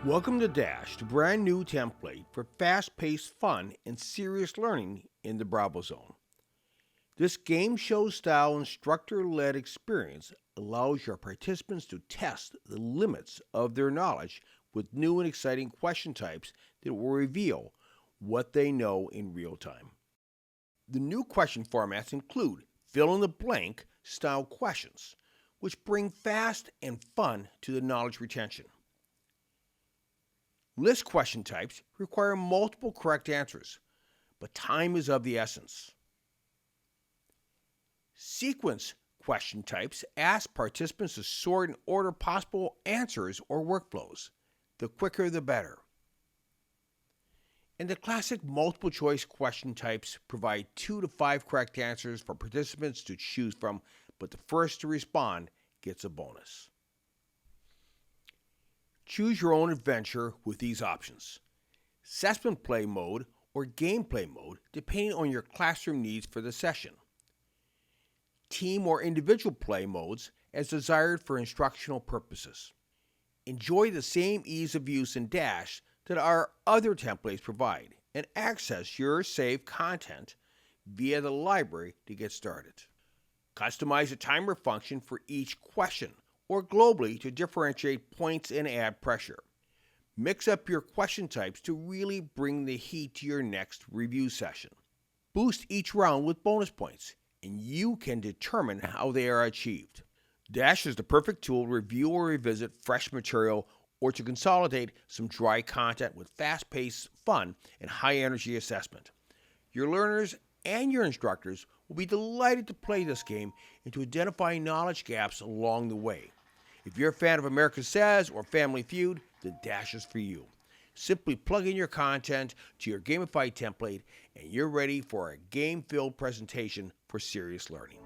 Welcome to Dash, the brand new template for fast-paced fun and serious learning in the BRAVOZONE. This game show style instructor-led experience allows your participants to test the limits of their knowledge with new and exciting question types that will reveal what they know in real time. The new question formats include fill-in-the-blank style questions, which bring fast and fun to the knowledge retention. List question types require multiple correct answers, but time is of the essence. Sequence question types ask participants to sort and order possible answers or workflows. The quicker the better. And the classic multiple choice question types provide 2 to 5 correct answers for participants to choose from, but the first to respond gets a bonus. Choose your own adventure with these options: assessment play mode or gameplay mode, depending on your classroom needs for the session. Team or individual play modes as desired for instructional purposes. Enjoy the same ease of use in Dash that our other templates provide, and access your saved content via the library to get started. Customize a timer function for each question, or globally to differentiate points and add pressure. Mix up your question types to really bring the heat to your next review session. Boost each round with bonus points, and you can determine how they are achieved. Dash is the perfect tool to review or revisit fresh material or to consolidate some dry content with fast-paced fun and high-energy assessment. Your learners and your instructors will be delighted to play this game and to identify knowledge gaps along the way. If you're a fan of America Says or Family Feud, then Dash is for you. Simply plug in your content to your gamified template and you're ready for a game-filled presentation for serious learning.